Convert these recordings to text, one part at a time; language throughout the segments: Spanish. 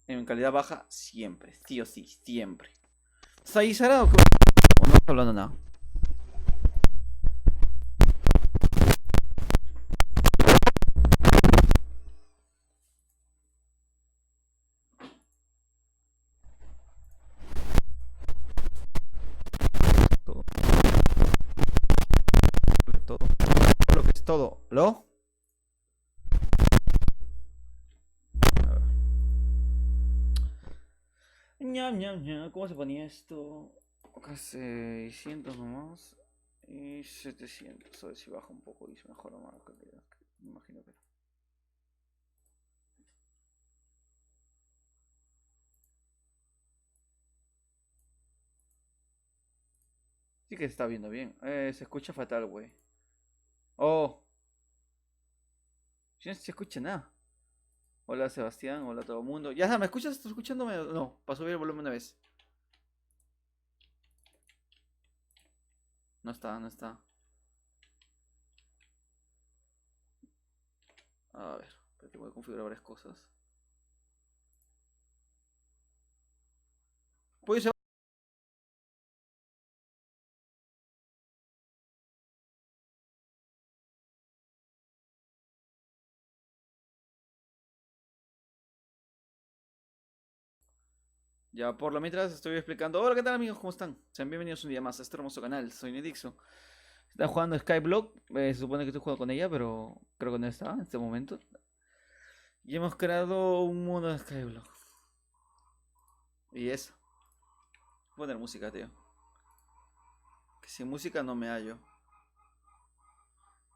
en calidad baja siempre, sí o sí, siempre. ¿Estás ahí, Sara, o qué? ¿O no estás hablando nada? Todo, todo, lo que es todo. ¿Lo? A ver. ¿Cómo se ponía esto? Acá 600 nomás. Y 700. A ver si baja un poco y se mejora más la calidad. Me imagino que no. Sí que se está viendo bien. Se escucha fatal, güey. Oh, si no se escucha nada. Hola Sebastián, hola a todo el mundo. Ya, ¿me escuchas? ¿Estás escuchándome? No, para subir el volumen una vez. No está, no está. A ver, espérate, voy a configurar varias cosas. Pues ya por lo mientras estoy explicando. Hola, ¿qué tal amigos? ¿Cómo están? Sean bienvenidos un día más a este hermoso canal. Soy Nedixo. Está jugando Skyblock. Se supone que estoy jugando con ella, pero creo que no está en este momento. Y hemos creado un mundo de Skyblock. Y eso. Voy a poner música, tío. Que sin música no me hallo.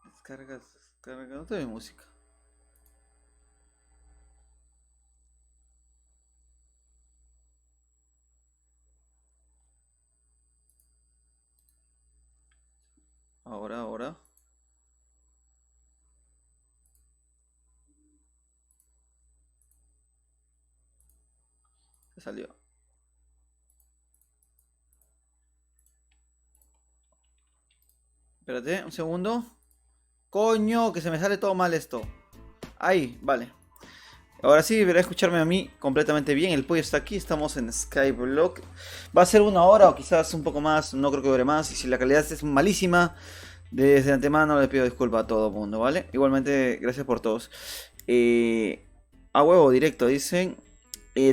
Descargas, descarga. No tengo música. Ahora, ahora. Se salió. Espérate, un segundo. Coño, que se me sale todo mal esto. Ahí, vale. Ahora sí, deberá escucharme a mí completamente bien. El pollo está aquí, estamos en Skyblock. Va a ser una hora o quizás un poco más, no creo que dure más. Y si la calidad es malísima, desde antemano le pido disculpas a todo el mundo, ¿vale? Igualmente, gracias por todos. A huevo, directo, dicen.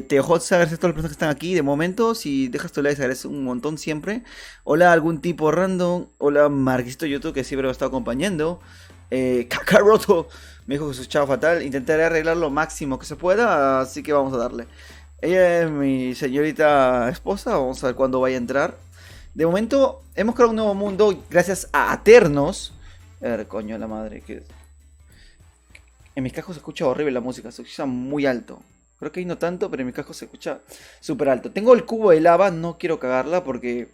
Teojots, gracias a todas las personas que están aquí. De momento, si dejas tu like, agradezco un montón siempre. Hola, algún tipo random. Hola, Marquisito YouTube, que siempre me está acompañando. Kakaroto me dijo que se escuchaba fatal. Intentaré arreglar lo máximo que se pueda, así que vamos a darle. Ella es mi señorita esposa. Vamos a ver cuándo vaya a entrar. De momento, hemos creado un nuevo mundo gracias a Aternos. A ver, coño, la madre. Que en mis cascos se escucha horrible la música, se escucha muy alto. Creo que ahí no tanto, pero en mis cascos se escucha súper alto. Tengo el cubo de lava, no quiero cagarla porque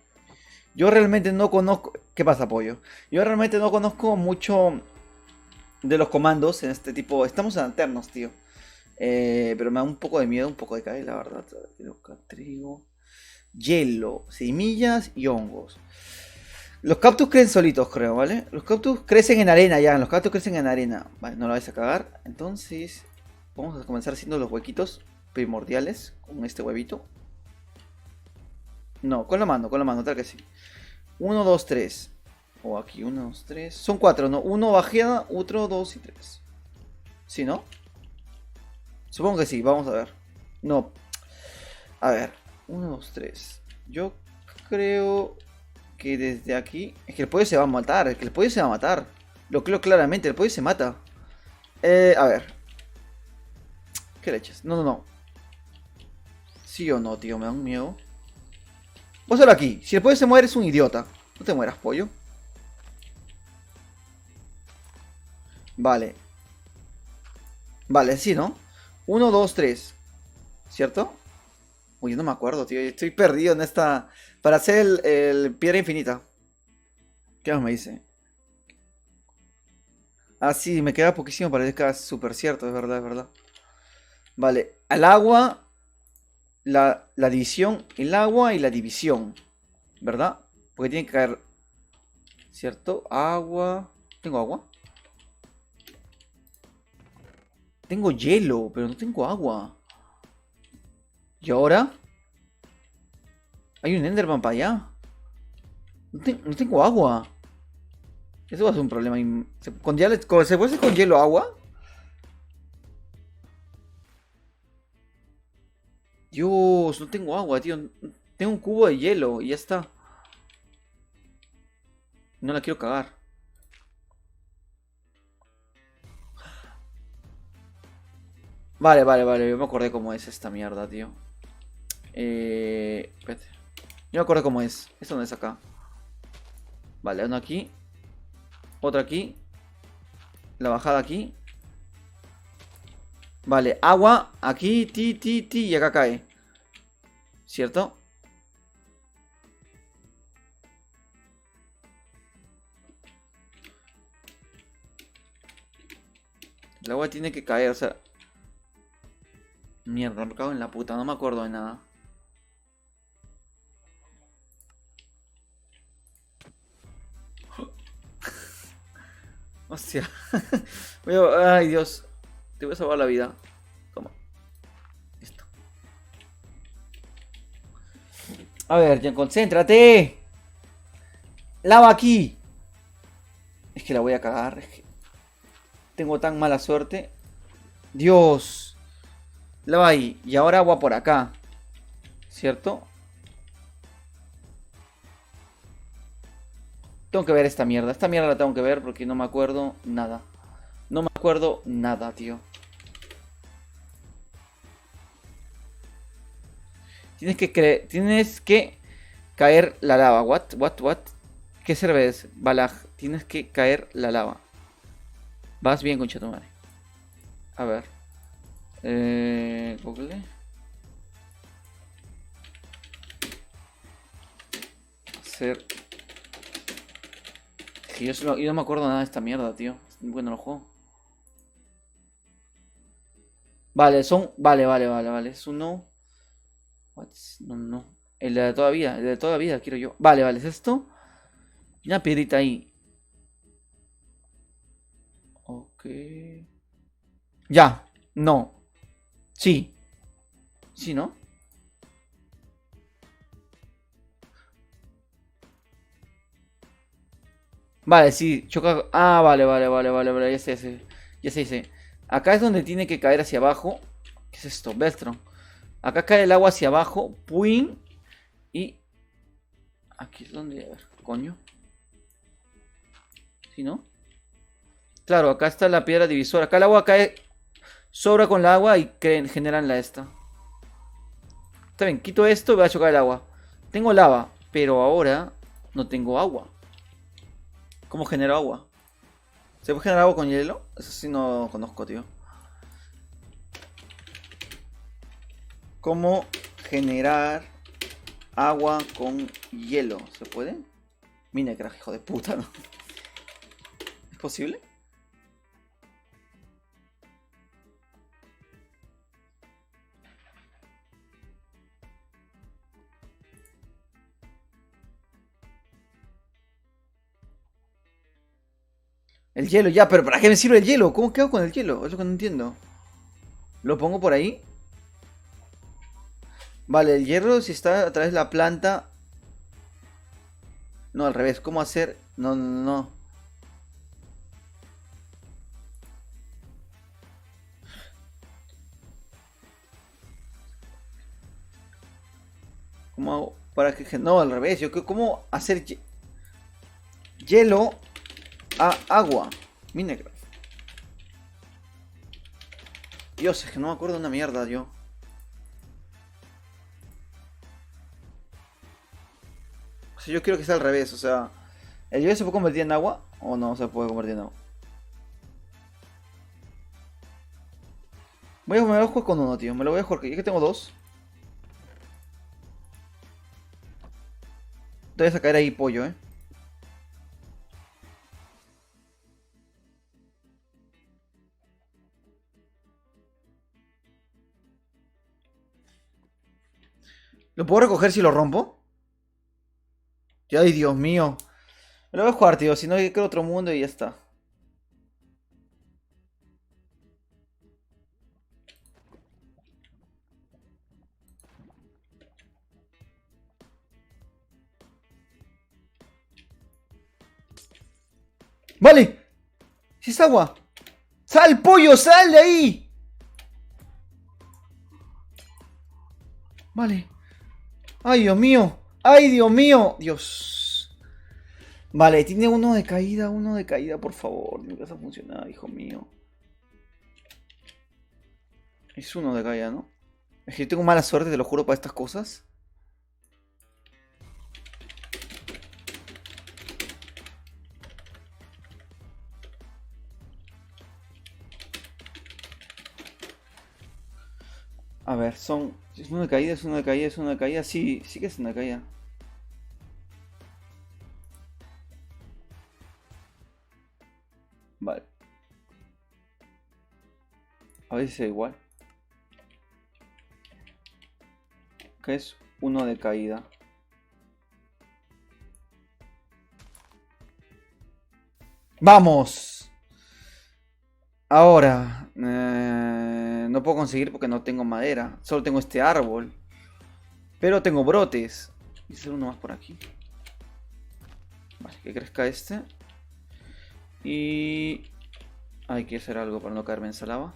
yo realmente no conozco... ¿Qué pasa, pollo? Yo realmente no conozco mucho de los comandos en este tipo. Estamos en alternos, tío. Pero me da un poco de miedo, un poco de caer, la verdad. Trigo, hielo, semillas y hongos. Los cactus crecen solitos, creo, ¿vale? Los cactus crecen en arena ya. Los cactus crecen en arena. Vale, no lo vais a cagar. Entonces, vamos a comenzar haciendo los huequitos primordiales con este huevito. No, con la mano, tal que sí. Uno, 2, 3. O aquí, 1, 2, 3. Son 4, ¿no? Uno bajada, otro, 2 y 3. ¿Sí, no? Supongo que sí, vamos a ver. No. A ver. Uno, 2, 3. Yo creo que desde aquí... Es que el pollo se va a matar, es que el pollo se va a matar. Lo creo claramente, el pollo se mata. A ver. ¿Qué leches? No, no, no. ¿Sí o no, tío? Me da un miedo. Vos solo aquí. Si el pollo se muere es un idiota. No te mueras, pollo. Vale. Vale, sí, ¿no? Uno, 2, 3. ¿Cierto? Uy, no me acuerdo, tío. Estoy perdido en esta... Para hacer el piedra infinita. ¿Qué más me dice? Ah, sí, me queda poquísimo para que sea súper cierto, es verdad, es verdad. Vale, al agua, la división, el agua y la división, ¿verdad? Porque tiene que caer, ¿cierto? Agua. ¿Tengo agua? Tengo hielo, pero no tengo agua. ¿Y ahora? Hay un Enderman para allá. No tengo agua. Eso va a ser un problema. ¿Se puede hacer con hielo agua? Dios, no tengo agua, tío. Tengo un cubo de hielo y ya está. No la quiero cagar. Vale. Yo me acordé cómo es esta mierda, tío. Espérate. Yo me acuerdo cómo es. ¿Esto no es acá? Vale, uno aquí. Otro aquí. La bajada aquí. Vale, agua. Aquí, ti. Y acá cae. ¿Cierto? El agua tiene que caer, o sea. Mierda, me cago en la puta. No me acuerdo de nada. Hostia. Ay, Dios. Te voy a salvar la vida. Toma. Listo. A ver, ya concéntrate. Lava aquí. Es que la voy a cagar. Es que tengo tan mala suerte. Dios. Lava ahí. Y ahora agua por acá. ¿Cierto? Tengo que ver esta mierda. Esta mierda la tengo que ver porque no me acuerdo nada. No me acuerdo nada, tío. Tienes que caer la lava. What? ¿Qué serves, Balaj? Tienes que caer la lava. Vas bien, concha tu madre. A ver. Google. Hacer. Es que yo no me acuerdo nada de esta mierda, tío. Es muy bueno el juego. Vale, vale. Es uno. No. El de toda vida, el de toda vida quiero yo. Vale, es esto. Y una piedrita ahí. Ok. Ya. No. Sí. Sí, ¿no? Vale, sí. Choca. Ah, vale. Ya sé. Acá es donde tiene que caer hacia abajo. ¿Qué es esto? Beltron. Acá cae el agua hacia abajo. Puin. Y. Aquí es donde. A ver, coño. ¿Sí, no? Claro, acá está la piedra divisora. Acá el agua cae. Sobra con el agua y generan la esta. Está bien, quito esto y voy a chocar el agua. Tengo lava, pero ahora no tengo agua. ¿Cómo genero agua? ¿Se puede generar agua con hielo? Eso sí no conozco, tío. ¿Cómo generar agua con hielo? ¿Se puede? Minecraft, hijo de puta, ¿no? ¿Es posible? El hielo, ya, pero ¿para qué me sirve el hielo? ¿Cómo quedo con el hielo? Es lo que no entiendo. ¿Lo pongo por ahí? Vale, el hierro si está a través de la planta. No, al revés. ¿Cómo hacer? No. ¿Cómo hago para que... No, al revés. ¿Cómo hacer hielo a agua? Minecraft. Dios, es que no me acuerdo de una mierda, yo. O sea, yo quiero que sea al revés, o sea... ¿El hielo se puede convertir en agua? ¿O no se puede convertir en agua? Me voy a jugar con uno, tío. Me lo voy a jugar. Ya que tengo dos. Te voy a sacar ahí pollo, eh. ¿Lo puedo recoger si lo rompo? Ay, Dios mío. Me lo voy a jugar, tío. Si no, yo creo otro mundo y ya está. Vale. Si es agua. ¡Sal, pollo! ¡Sal de ahí! Vale. ¡Ay, Dios mío! ¡Ay, Dios mío! Dios. Vale, tiene uno de caída, por favor. Tiene que funcionar, hijo mío. Es uno de caída, ¿no? Es que yo tengo mala suerte, te lo juro, para estas cosas. A ver, son... ¿Es una caída? ¿Es una caída? ¿Es una caída? Sí, sí que es una caída. Vale. A veces es igual. Que es uno de caída. ¡Vamos! Ahora... no puedo conseguir porque no tengo madera. Solo tengo este árbol. Pero tengo brotes. Voy a hacer uno más por aquí. Vale, que crezca este. Y... hay que hacer algo para no caerme en esa lava.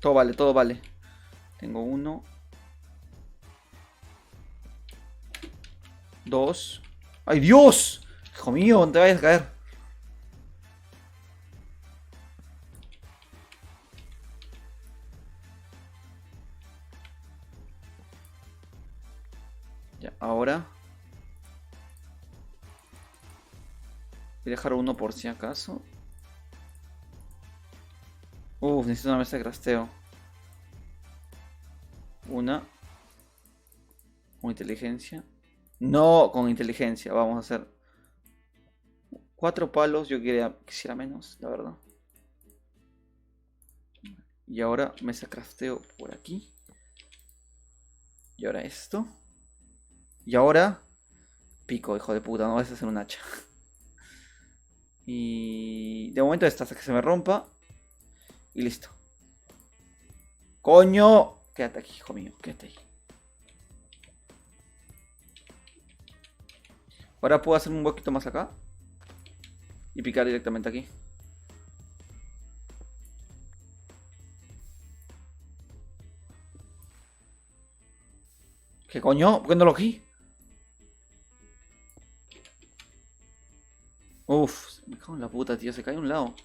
Todo vale, todo vale. Tengo uno. Dos. ¡Ay, Dios! Hijo mío, no te vayas a caer. Ya, ahora. Voy a dejar uno por si acaso. Necesito una mesa de crasteo. Una. Con inteligencia. No, con inteligencia. Vamos a hacer 4 palos. Yo quisiera menos, la verdad. Y ahora mesa de crafteo por aquí. Y ahora esto. Y ahora... pico, hijo de puta. No vas a hacer un hacha. Y... de momento esta hasta que se me rompa. Y listo. ¡Coño! Quédate aquí, hijo mío. Quédate ahí. Ahora puedo hacer un huequito más acá. Y picar directamente aquí. ¿Qué coño? ¿Por qué no lo cogí? Uf, me cago en la puta, tío. Se cae a un lado.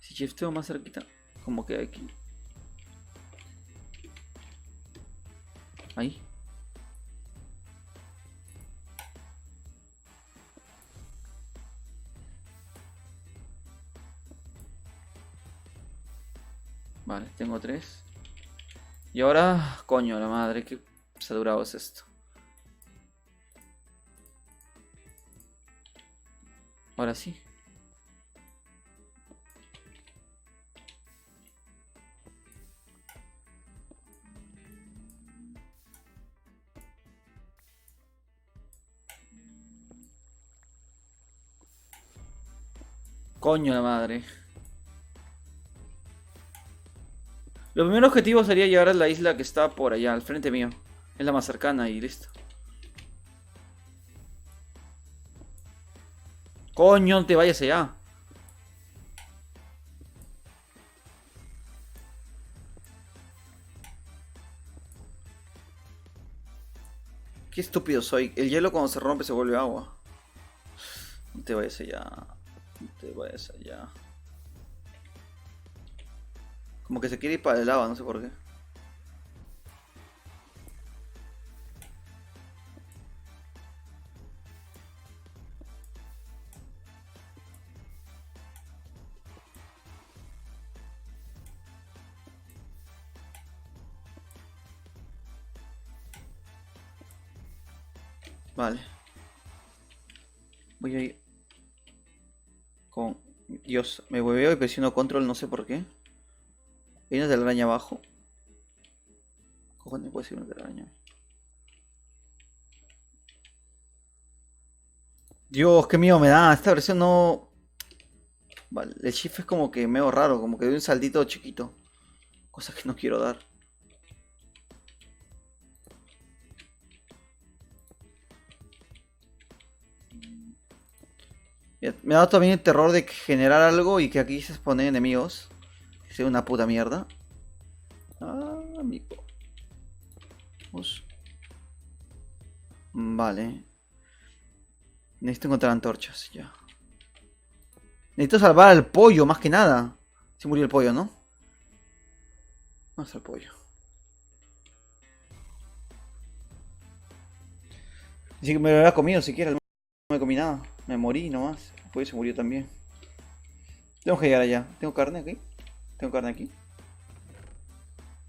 Si shifteo más cerquita. ¿Cómo queda aquí? Ahí. Vale, tengo 3. Y ahora, coño, la madre, qué saturado es esto. Ahora sí. Coño, la madre. Lo primer objetivo sería llegar a la isla que está por allá, al frente mío. Es la más cercana y listo. Coño, no te vayas allá. Qué estúpido soy. El hielo cuando se rompe se vuelve agua. No te vayas allá. No te vayas allá. Como que se quiere ir para el lava, no sé por qué. Vale. Voy a ir con... Dios, me hueveo y presiono control, no sé por qué. Hay una telaraña abajo. Cojones, puede ser una telaraña. Dios, qué miedo me da. Esta versión no... Vale, el shift es como que medio raro, como que de un saltito chiquito. Cosa que no quiero dar. Me ha dado también el terror de generar algo y que aquí se exponen enemigos. Que sea una puta mierda. Ah, amigo. Vale. Necesito encontrar antorchas, ya. Necesito salvar al pollo, más que nada. Se murió el pollo, ¿no? ¿Dónde está el pollo? Dice que me lo había comido siquiera. No me comí nada. Me morí nomás. El pollo se murió también. Tengo que llegar allá. ¿Tengo carne aquí? ¿Tengo carne aquí?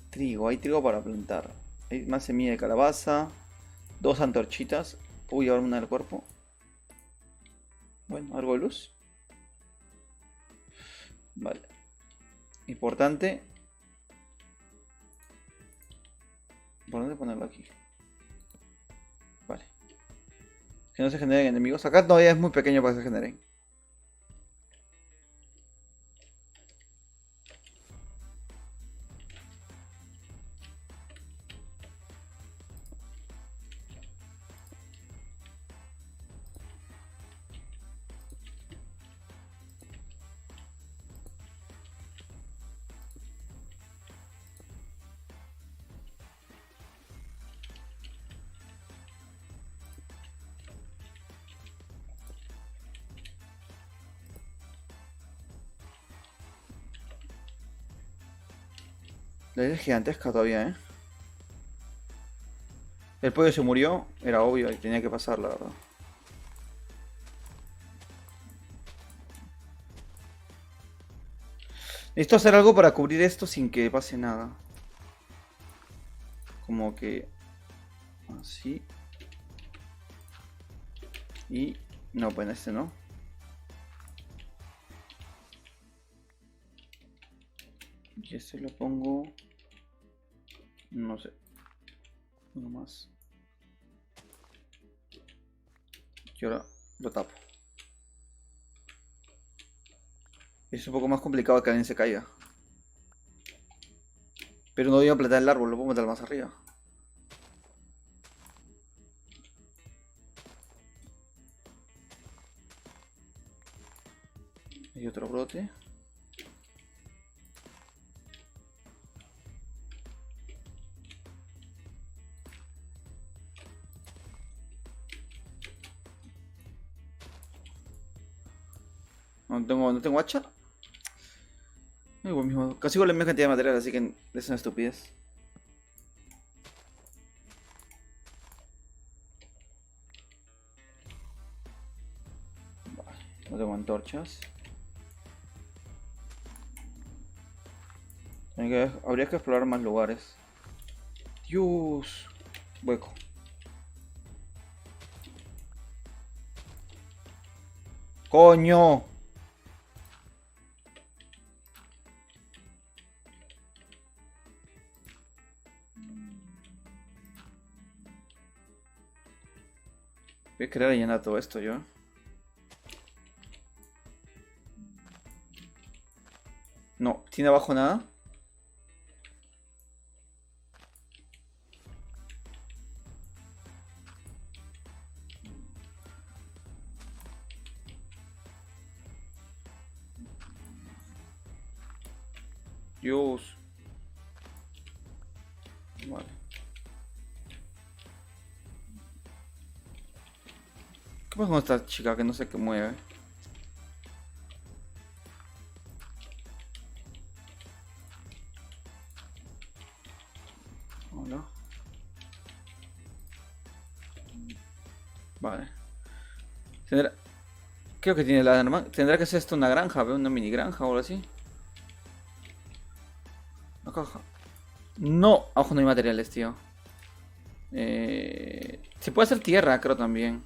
Trigo. Hay trigo para plantar. Hay más semilla de calabaza. Dos antorchitas. ¿Puedo llevarme una del cuerpo? Bueno, algo de luz. Vale. Importante. ¿Por dónde ponerlo aquí? Vale. Que no se generen enemigos. Acá todavía es muy pequeño para que se generen. La isla es gigantesca todavía, ¿eh? El pollo se murió. Era obvio y tenía que pasar, la verdad. Necesito hacer algo para cubrir esto sin que pase nada. Como que... así. Y... no, pues en este no. Y este lo pongo... no sé. Uno más. Y ahora lo tapo. Es un poco más complicado que alguien se caiga. Pero no voy a plantar el árbol, lo puedo meter más arriba. Y otro brote. No tengo hacha. Casi con la misma cantidad de material, así que es una estupidez. Vale, no tengo antorchas. Habría que explorar más lugares. Dios. Hueco. ¡Coño! Voy a querer rellenar todo esto yo. No, ¿tiene abajo nada? Dios. Vale. ¿Qué pasa con esta chica que no sé qué mueve? Hola. Vale. Tendrá... Creo que tiene la arma. Tendrá que ser esto una granja, ¿veo? Una mini granja o algo así. Una caja. No, abajo no hay materiales, tío. Se puede hacer tierra, creo también.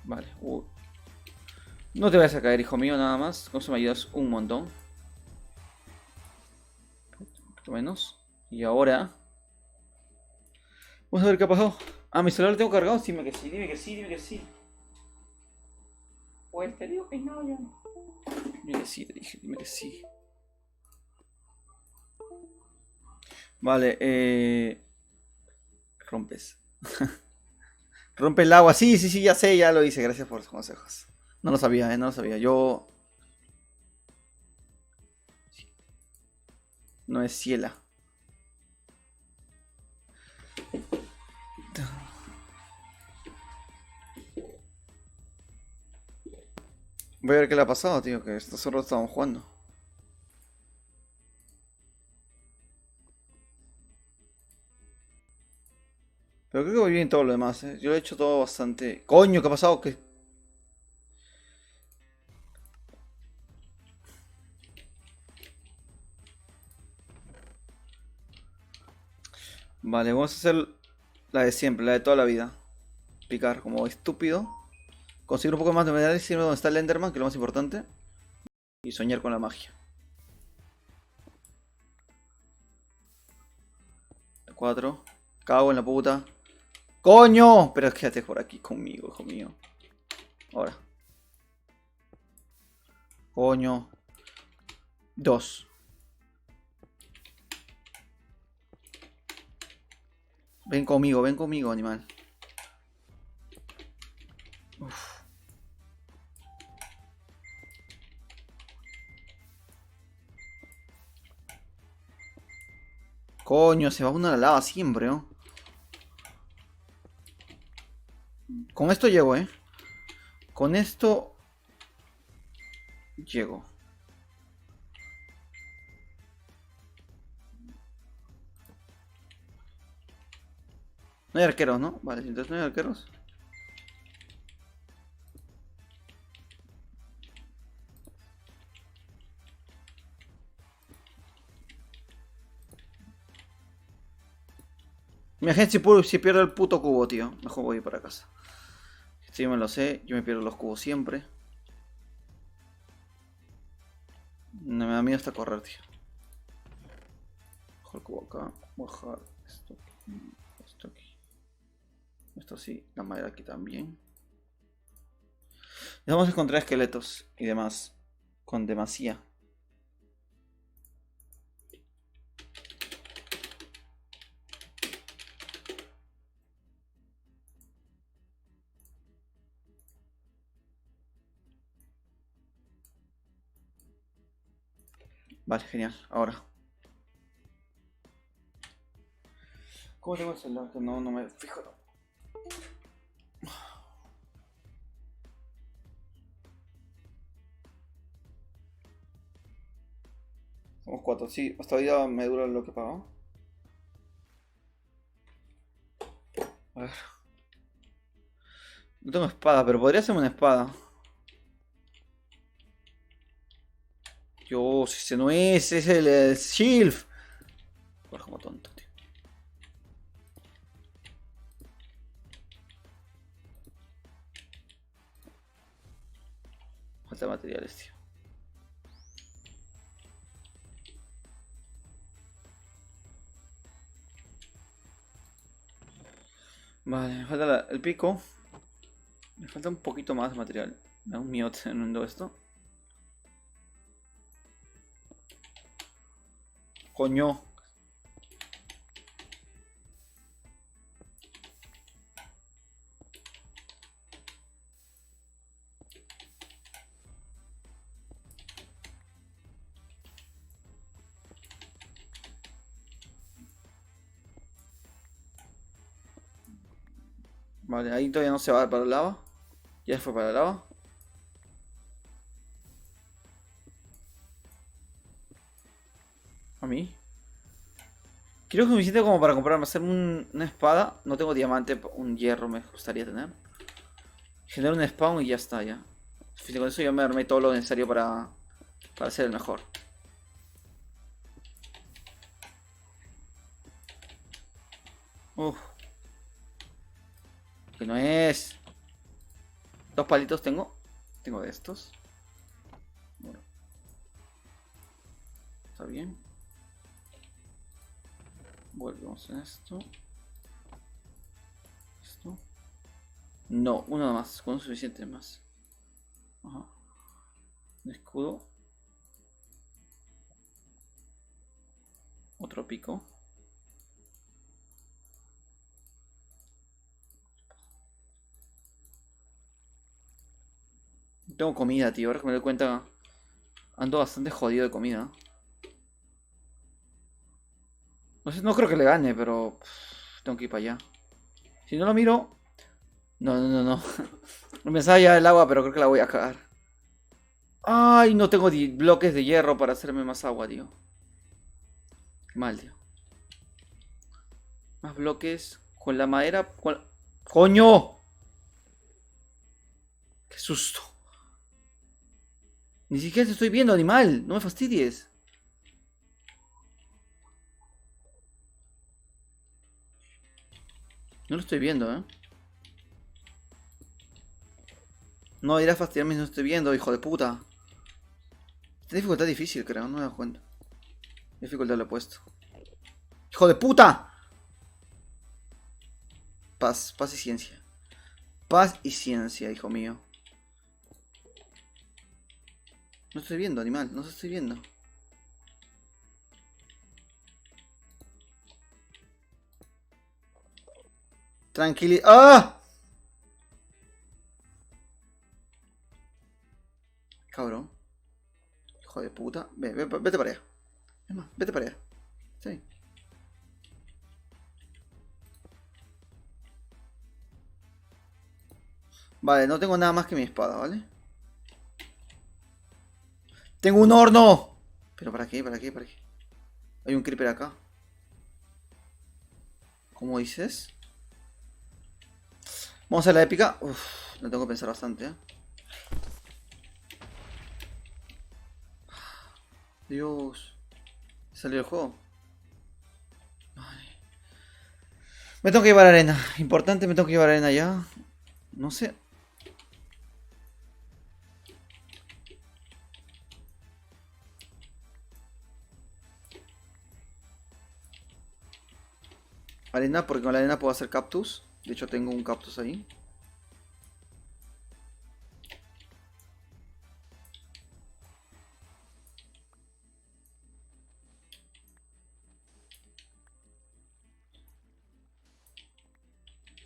Vale. No te vayas a caer, hijo mío, nada más. Con eso me ayudas un montón. Un poquito menos. Y ahora... vamos a ver qué ha pasado. Ah, mi celular lo tengo cargado. Dime que sí, dime que sí, dime que sí. Pues te digo que no, yo. Dime que sí, te dije, dime que sí. Vale, rompes. Rompe el agua. Sí, sí, sí, ya sé, ya lo hice. Gracias por los consejos. No lo sabía, no lo sabía. Yo. No es Ciela. Voy a ver qué le ha pasado, tío. Que estos zorros estaban jugando. Pero creo que voy bien todo lo demás, ¿eh? Yo he hecho todo bastante. Coño, ¿qué ha pasado? ¿Qué? Vale, vamos a hacer la de siempre, la de toda la vida. Picar como estúpido. Conseguir un poco más de minerales y donde está el Enderman, que es lo más importante. Y soñar con la magia. 4. Cago en la puta. ¡Coño! Pero quédate por aquí conmigo, hijo mío. Ahora. Coño. 2. Ven conmigo, animal. Uf. Coño, se va uno a la lava siempre, ¿no? Con esto llego, ¿eh? Con esto llego. No hay arqueros, ¿no? Vale, entonces no hay arqueros. Imagínate si pierdo el puto cubo, tío. Mejor voy para casa. Sí, me lo sé. Yo me pierdo los cubos siempre. No me da miedo hasta correr, tío. Bajo el cubo acá. Voy a dejar esto aquí. Esto aquí. Esto sí. La madera aquí también. Y vamos a encontrar esqueletos y demás. Con demasía. Vale, genial. Ahora. ¿Cómo tengo el celular? Que no me fijo. Somos 4. Sí, hasta hoy ya me dura lo que pago. A ver. No tengo espada, pero podría ser una espada. Yo, si ese no es el Shield. Corre como tonto, tío. Falta materiales, tío. Vale, me falta el pico. Me falta un poquito más de material. Me da un miedo teniendo esto. Coño. Vale, ahí todavía no se va para la lava. Ya fue para la lava. A mí. Quiero que me suficiente como para comprarme, hacer una espada. No tengo diamante, un hierro me gustaría tener. Generar un spawn y ya está, ya. Con eso ya me armé todo lo necesario para ser el mejor. Uf, que no es. 2 palitos tengo. Tengo de estos. Bueno, está bien. Volvemos a esto. Esto. No, uno más, con suficiente más. Ajá. Un escudo. Otro pico. No tengo comida, tío. Ahora que me doy cuenta, ando bastante jodido de comida. No sé, no creo que le gane, pero tengo que ir para allá. Si no lo miro... No, no, no, no. Me pensaba ya el agua, pero creo que la voy a cagar. Ay, no tengo bloques de hierro para hacerme más agua, tío. Qué mal, tío. Más bloques con la madera. ¡Coño! ¡Qué susto! Ni siquiera te estoy viendo, animal. No me fastidies. No lo estoy viendo, ¿eh? No irás a fastidiarme si no estoy viendo, hijo de puta. Esta dificultad difícil, creo. No me das cuenta. Dificultad lo he puesto. ¡Hijo de puta! Paz, paz y ciencia. Paz y ciencia, hijo mío. No estoy viendo, animal. No se estoy viendo. Tranquilidad. ¡Ah! Cabrón. Hijo de puta. Vete para allá. Es más, vete para allá. Sí. Vale, no tengo nada más que mi espada, ¿vale? ¡Tengo un horno! ¿Pero para qué? ¿Para qué? ¿Para qué? Hay un creeper acá. ¿Cómo dices? Vamos a la épica. Uf, lo tengo que pensar bastante, ¿eh? Dios. Salió el juego. Vale. Me tengo que llevar arena. Importante, me tengo que llevar arena ya. No sé. Arena, porque con la arena puedo hacer cactus. De hecho, tengo un cactus ahí.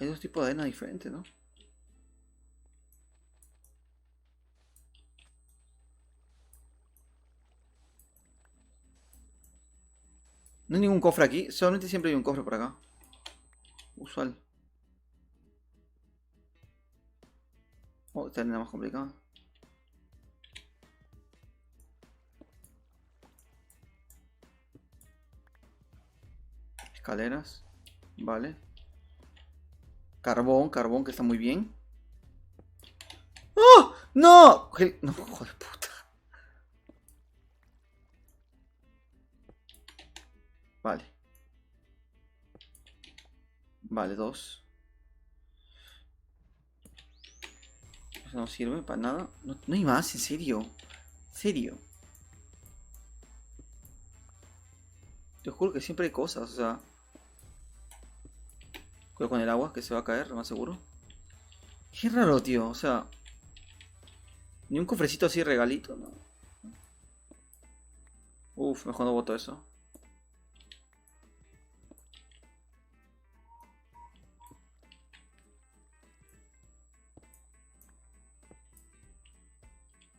Hay dos tipos de arena diferentes, ¿no? No hay ningún cofre aquí. Solamente siempre hay un cofre por acá. Usual. Oh, esta arena más complicada. Escaleras. Vale. Carbón, carbón, que está muy bien. ¡Oh! ¡No! No, joder, puta. Vale. Vale, dos. Eso no sirve para nada. No, no hay más, en serio. En serio. Te juro que siempre hay cosas, o sea. Cuidado con el agua, que se va a caer, lo más seguro. Qué raro, tío, o sea. Ni un cofrecito así regalito, ¿no? Uf, mejor no boto eso.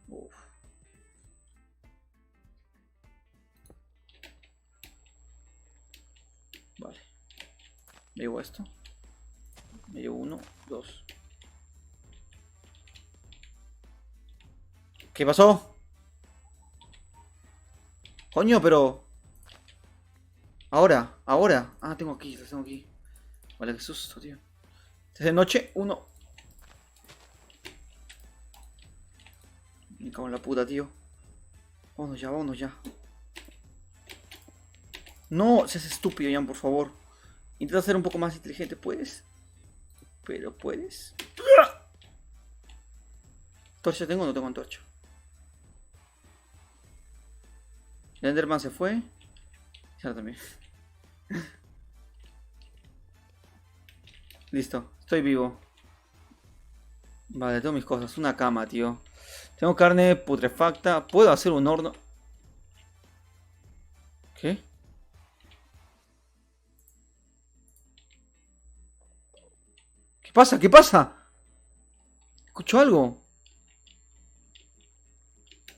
Uf. Vale. Me llevo esto. Me llevo uno, dos. ¿Qué pasó? Coño, pero... Ahora, ahora. Ah, tengo aquí, los tengo aquí. Vale, qué susto, tío. Es de noche, uno. Me cago en la puta, tío. Vámonos ya, vámonos ya. No, seas estúpido, Jan, por favor. Intenta ser un poco más inteligente, ¿puedes? Pero puedes. ¿Torcha tengo o no tengo antorcha? El Enderman se fue. Ya también. Listo, estoy vivo. Vale, tengo mis cosas. Una cama, tío. Tengo carne putrefacta. ¿Puedo hacer un horno? ¿Qué? ¿Qué pasa? ¿Qué pasa? ¿Escucho algo?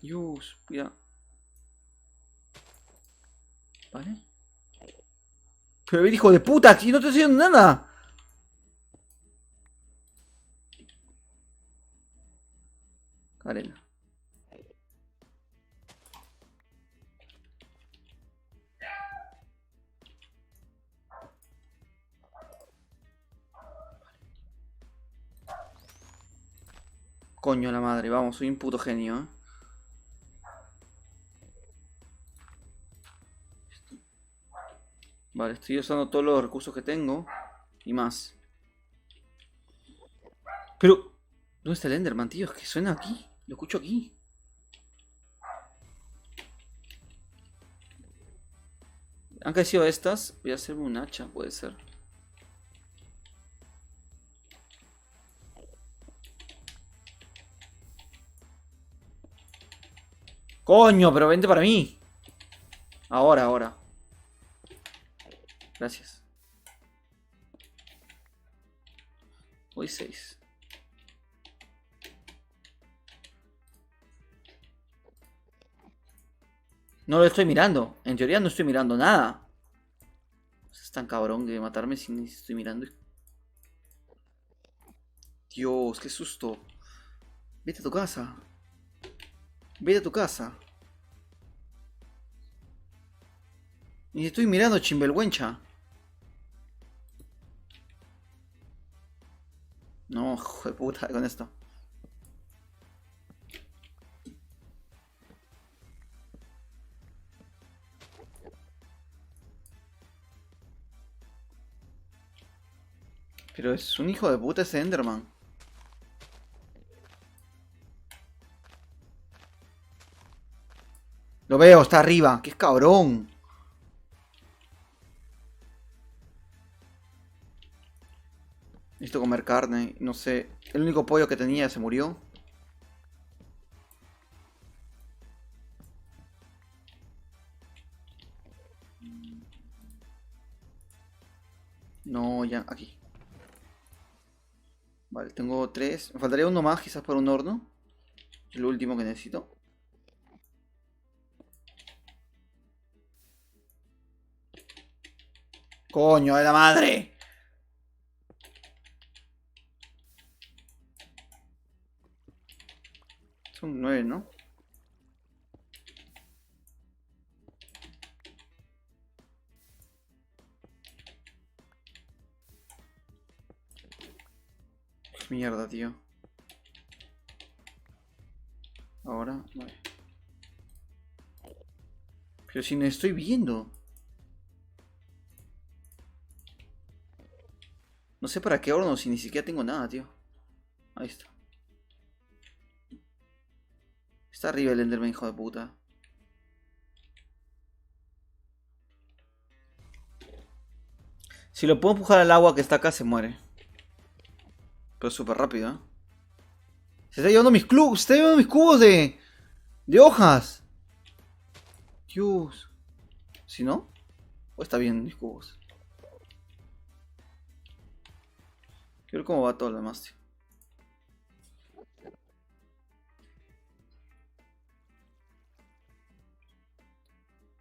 Dios, cuidado. ¿Vale? Pero hijo de puta, aquí no te estoy haciendo nada. Arena. Coño la madre, vamos, soy un puto genio, ¿eh? Vale, estoy usando todos los recursos que tengo. Y más. Pero... ¿dónde está el Enderman, tío? Es que suena aquí. Lo escucho aquí. Han crecido estas. Voy a hacerme un hacha, puede ser. Coño, pero vente para mí. Ahora, ahora. Gracias. Hoy 6. No lo estoy mirando. En teoría no estoy mirando nada. Es tan cabrón de matarme si ni estoy mirando. Dios, qué susto. Vete a tu casa. Vete a tu casa. Ni estoy mirando, chimbelgüencha. No, hijo de puta, con esto. Pero es un hijo de puta ese Enderman. Lo veo, está arriba. ¡Qué cabrón! Necesito comer carne. No sé. El único pollo que tenía se murió. No, ya, aquí. Vale, tengo 3. Me faltaría uno más, quizás para un horno. Es lo último que necesito. ¡Coño de la madre! Son 9, ¿no? Qué mierda, tío. Ahora, vale. Pero si no estoy viendo. No sé para qué horno si ni siquiera tengo nada, tío. Ahí está. Está arriba el Enderman, hijo de puta. Si lo puedo empujar al agua que está acá, se muere. Pero súper rápido, ¿eh? Se está llevando mis cubos. Se está llevando mis cubos de hojas. Dios. ¿Si no? ¿O está bien mis cubos? Quiero ver cómo va todo lo demás, tío.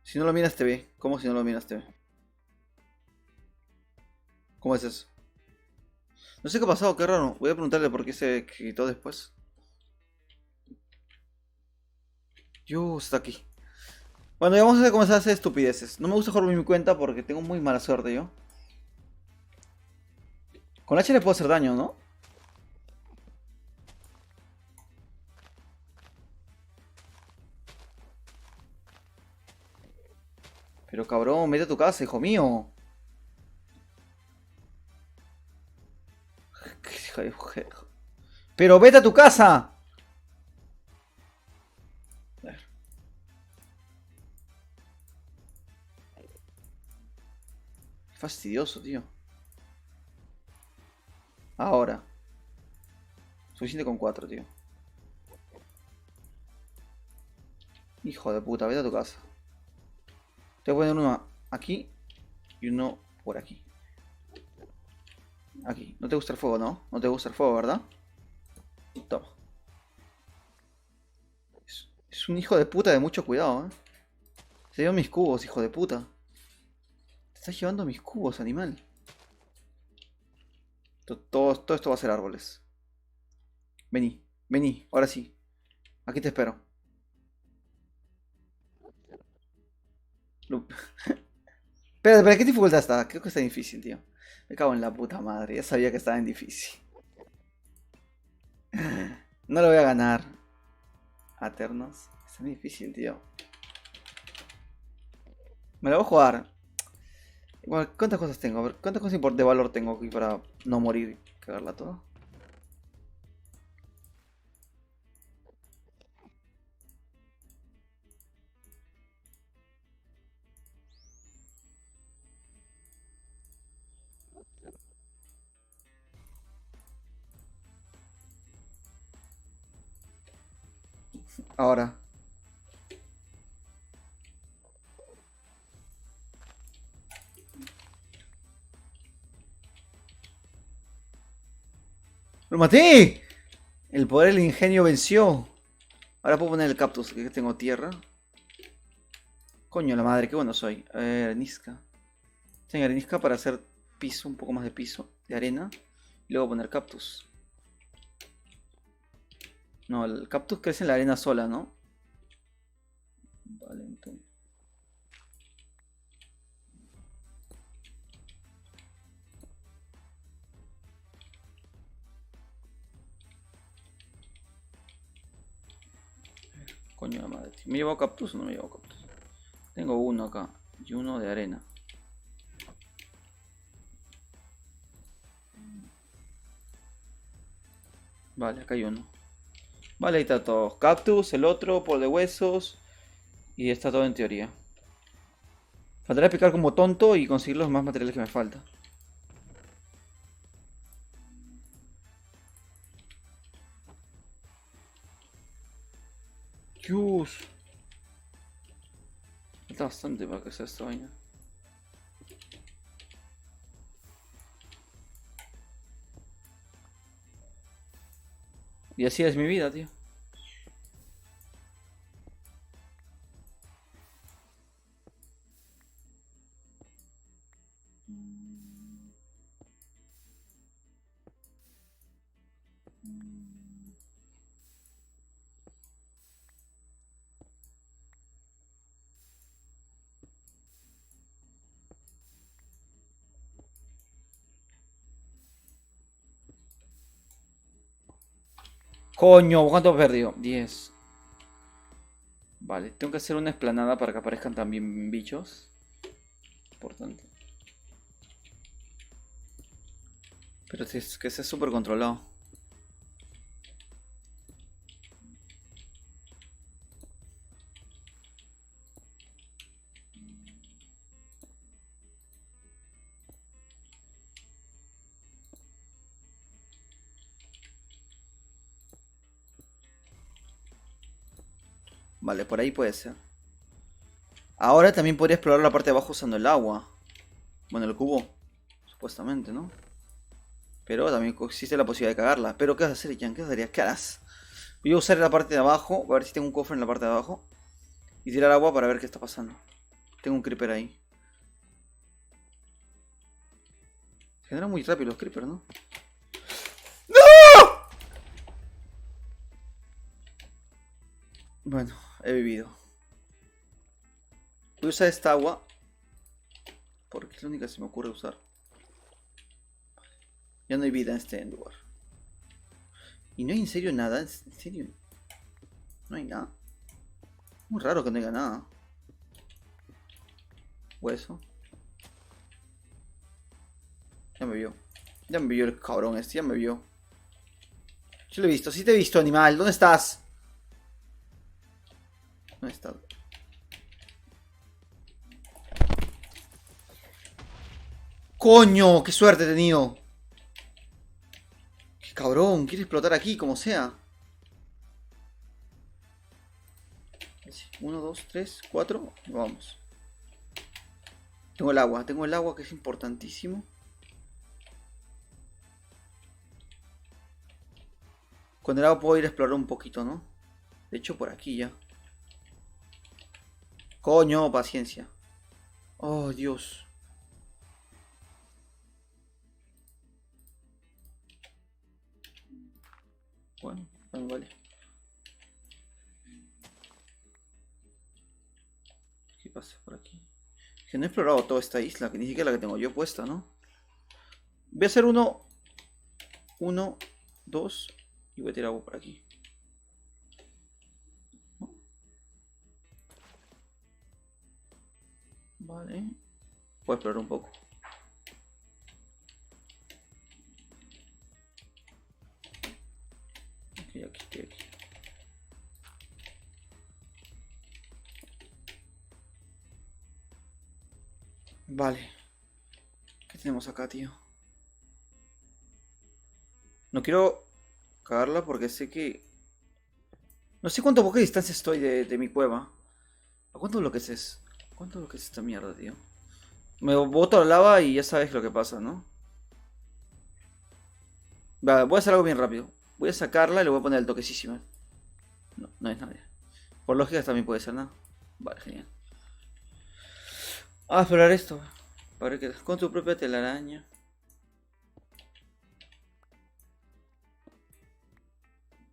Si no lo miras, te ve. ¿Cómo si no lo miras, te ve? ¿Cómo es eso? No sé qué ha pasado, qué raro. Voy a preguntarle por qué se quitó después. Dios, está aquí. Bueno, ya vamos a comenzar a hacer estupideces. No me gusta jugar por mi cuenta porque tengo muy mala suerte yo. Con H le puedo hacer daño, ¿no? Pero cabrón, vete a tu casa, hijo mío. Pero vete a tu casa. Fastidioso, tío. Ahora. Suficiente con 4, tío. Hijo de puta, vete a tu casa. Te voy a poner uno aquí y uno por aquí. Aquí. No te gusta el fuego, ¿no? No te gusta el fuego, ¿verdad? Toma. Es un hijo de puta de mucho cuidado, ¿eh? Se llevan mis cubos, hijo de puta. Te estás llevando mis cubos, animal. Todo esto va a ser árboles. Vení, vení, ahora sí. Aquí te espero. Espera, ¿qué dificultad está? Creo que está difícil, tío. Me cago en la puta madre, ya sabía que estaba en difícil. No lo voy a ganar. Aternos. Está muy difícil, tío. Me la voy a jugar. Igual, ¿cuántas cosas tengo? A ver, ¿cuántas cosas de valor tengo aquí para no morir y cagarla toda? Ahora. ¡Lo maté! El poder del ingenio venció. Ahora puedo poner el cactus, que tengo tierra. Coño, la madre, qué bueno soy. Arenisca. Tengo arenisca para hacer piso, un poco más de piso, de arena. Y luego poner cactus. No, el cactus crece en la arena sola, ¿no? Vale, entonces. Coño, la madre. ¿Me llevo cactus o no me llevo cactus? Tengo uno acá y uno de arena. Vale, acá hay uno. Vale, ahí está todo. Cactus, el otro, por de huesos. Y está todo en teoría. Faltará picar como tonto y conseguir los más materiales que me faltan. Dios. Falta bastante para que sea esta vaina. Y así es mi vida, tío. Coño, ¿cuánto he perdido? 10. Vale, tengo que hacer una explanada para que aparezcan también bichos. Importante. Pero si es que sea súper controlado. Vale, por ahí puede ser. Ahora también podría explorar la parte de abajo usando el agua. Bueno, el cubo. Supuestamente, ¿no? Pero también existe la posibilidad de cagarla. Pero ¿qué vas a hacer, Jan? ¿Qué harías? ¿Qué harás? Voy a usar la parte de abajo. A ver si tengo un cofre en la parte de abajo. Y tirar agua para ver qué está pasando. Tengo un creeper ahí. Generan muy rápido los creepers, ¿no? Bueno, he vivido. Voy a usar esta agua. Porque es la única que se me ocurre usar. Ya no hay vida en este lugar. Y no hay en serio nada. En serio. No hay nada. Muy raro que no haya nada. Hueso. Ya me vio. Ya me vio el cabrón este. Ya me vio. Yo lo he visto. Sí te he visto, animal. ¿Dónde estás? ¿Dónde estás? ¡Coño! ¡Qué suerte he tenido! ¡Qué cabrón! Quiere explotar aquí, como sea. Uno, dos, tres, cuatro. Vamos. Tengo el agua que es importantísimo. Con el agua puedo ir a explorar un poquito, ¿no? De hecho, por aquí ya. Coño, paciencia. Oh, Dios. Bueno, vale. ¿Qué pasa por aquí? Que no he explorado toda esta isla, que ni siquiera la que tengo yo puesta, ¿no? Voy a hacer uno, dos, y voy a tirar agua por aquí. Vale. Voy a explorar un poco. Aquí. Vale. ¿Qué tenemos acá, tío? No quiero cagarla porque sé que... No sé cuánto poca distancia estoy de mi cueva. ¿A cuántos bloques es? ¿Cuántos bloques es esta mierda, tío? Me boto a la lava y ya sabes lo que pasa, ¿no? Vale, voy a hacer algo bien rápido. Voy a sacarla y le voy a poner el toquecísimo. No, no es nadie. Por lógica también puede ser nada. Vale, genial. A explorar esto. Para que con tu propia telaraña.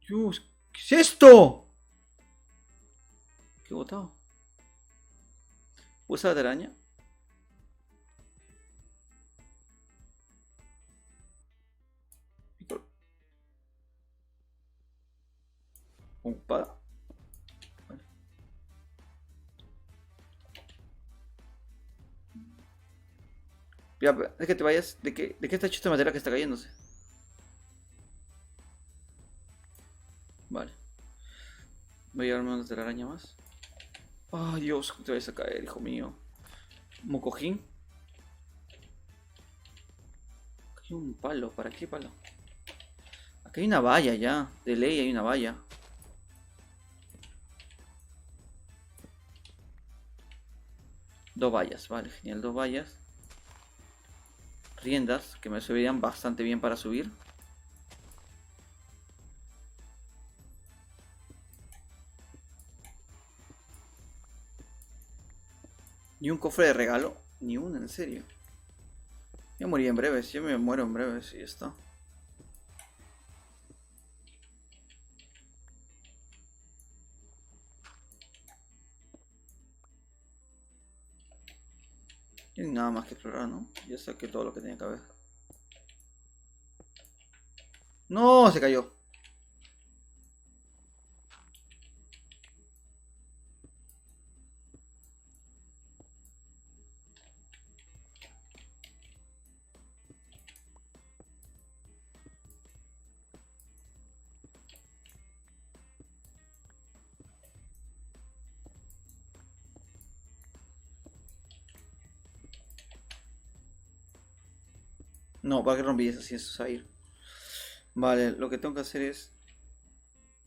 Dios, ¿qué es esto? ¿Qué he botado? ¿Usa la telaraña? Ocupada. Vale. Ya, es que te vayas. ¿De qué está hecho esta madera que está cayéndose? Vale. Voy a llevarme una telaraña más. Ay, Dios, te vayas a caer, hijo mío. Mocojín. Aquí hay un palo. ¿Para qué palo? Aquí hay una valla ya. De ley hay una valla. Dos vallas, vale, genial, dos vallas. Riendas, que me servirían bastante bien para subir. Ni un cofre de regalo. Ni uno, en serio. Yo morí en breves, yo me muero en breves y ya está. Y nada más que explorar, ¿no? Ya saqué todo lo que tenía que haber. ¡No! Se cayó. No, ¿para qué rompí eso? Si eso es ir. Vale, lo que tengo que hacer es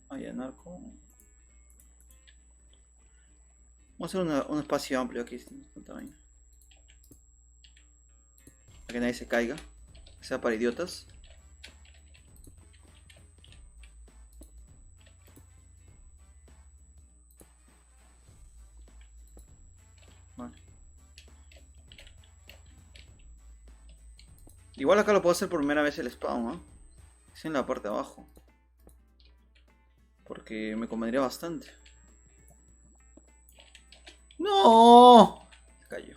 allanar con... Vamos a hacer un espacio amplio aquí. Para que nadie se caiga. Que sea para idiotas. Vale. Igual acá lo puedo hacer por primera vez el spawn, ¿no? Es en la parte de abajo. Porque me convendría bastante. ¡No! Se cayó.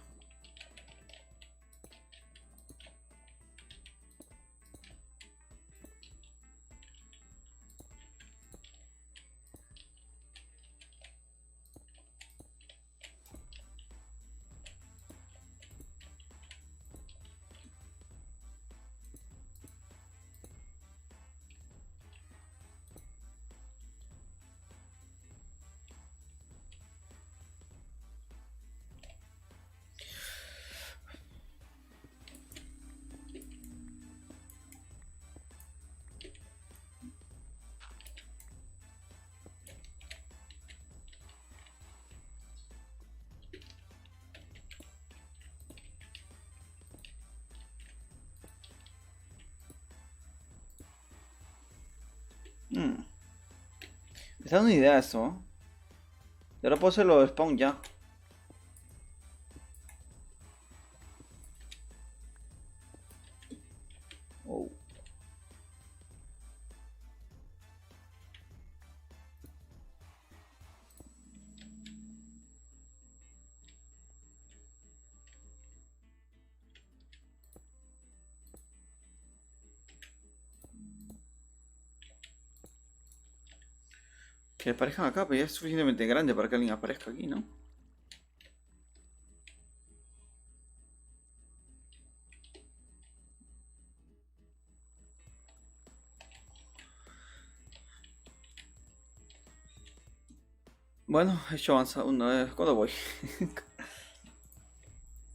Mm, Me está dando una idea eso, ¿eh? Y ahora puedo hacerlo de spawn ya. Oh. Que aparezcan acá, pero ya es suficientemente grande para que alguien aparezca aquí, ¿no? Bueno, he hecho avanzado una vez. ¿Cuándo voy?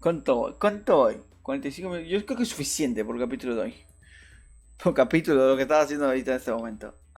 ¿Cuánto voy? ¿Cuánto voy? 45 minutos. Yo creo que es suficiente por capítulo de hoy. Por capítulo de lo que estaba haciendo ahorita en este momento.